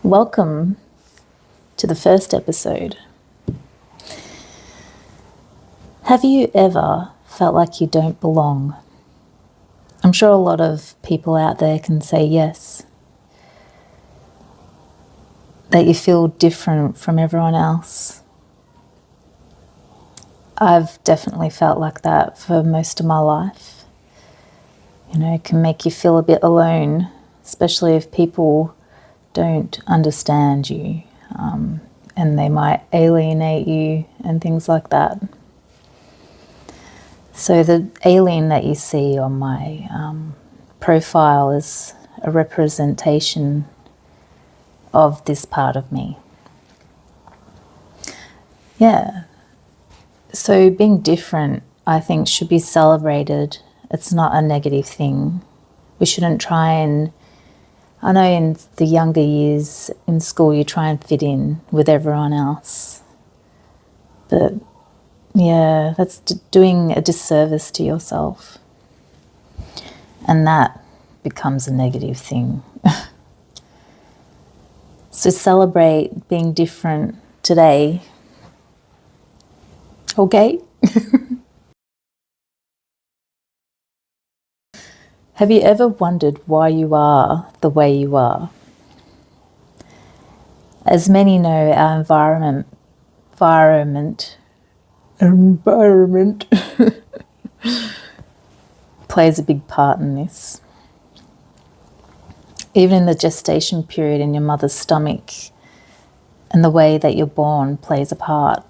Welcome to the first episode. Have you ever felt like you don't belong? I'm sure a lot of people out there can say yes. That you feel different from everyone else. I've definitely felt like that for most of my life. You know, it can make you feel a bit alone, especially if people don't understand you, and they might alienate you and things like that. So the alien that you see on my profile is a representation of this part of me. Yeah. So being different, I think, should be celebrated. It's not a negative thing. We shouldn't try and, I know in the younger years in school you try and fit in with everyone else. But yeah, that's doing a disservice to yourself. And that becomes a negative thing. So celebrate being different today. Okay? Have you ever wondered why you are the way you are? As many know, our environment plays a big part in this. Even in the gestation period in your mother's stomach, and the way that you're born plays a part.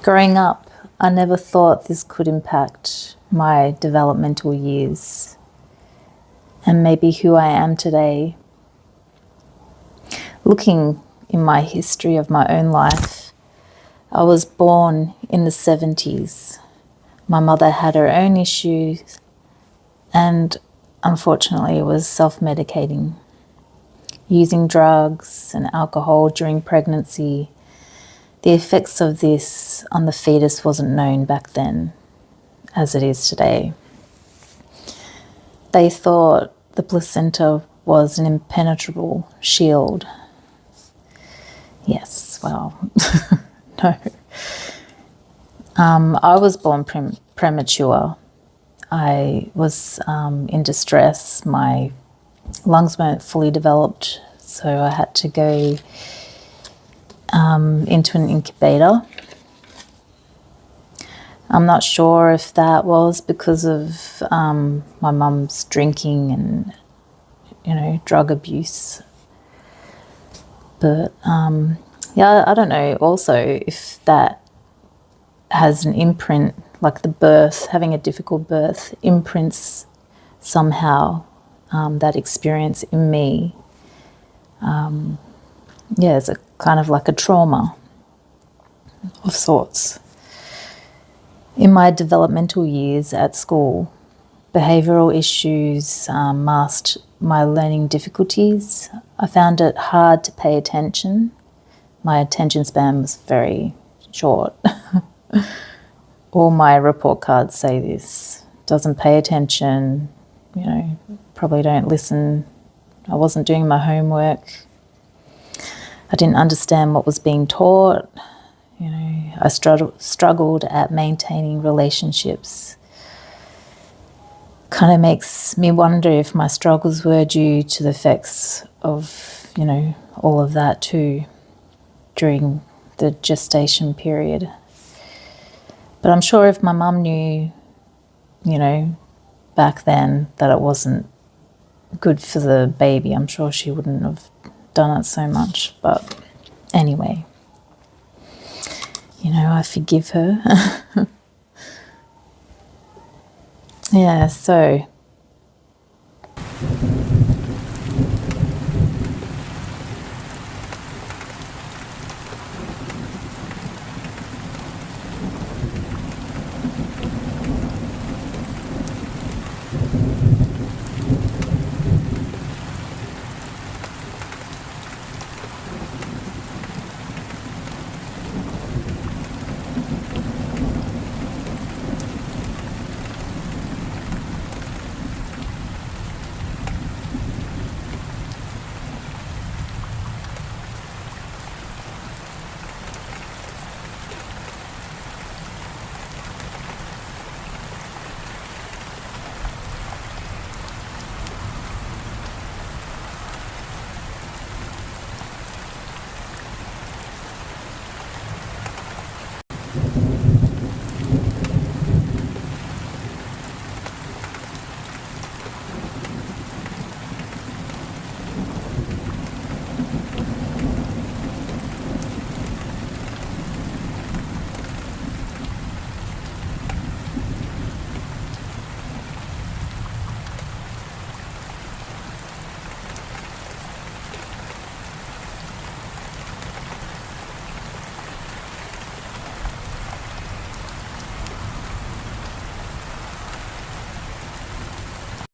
Growing up, I never thought this could impact my developmental years and maybe who I am today. Looking in my history of my own life, I was born in the 70s. My mother had her own issues and unfortunately was self-medicating, using drugs and alcohol during pregnancy. The effects of this on the fetus wasn't known back then as it is today. They thought the placenta was an impenetrable shield. Yes, well, no. I was born premature. I was in distress. My lungs weren't fully developed, so I had to go into an incubator. I'm not sure if that was because of my mum's drinking and, drug abuse. But yeah, I don't know also if that has an imprint, like the birth, having a difficult birth imprints somehow that experience in me. Yeah, it's a kind of like a trauma of sorts. In my developmental years at school, behavioural issues masked my learning difficulties. I found it hard to pay attention. My attention span was very short. All my report cards say this. Doesn't pay attention, probably don't listen. I wasn't doing my homework. I didn't understand what was being taught. I struggled at maintaining relationships. Kind of makes me wonder if my struggles were due to the effects of, all of that too during the gestation period. But I'm sure if my mum knew, back then that it wasn't good for the baby, I'm sure she wouldn't have done it so much. But anyway, I forgive her. Yeah, so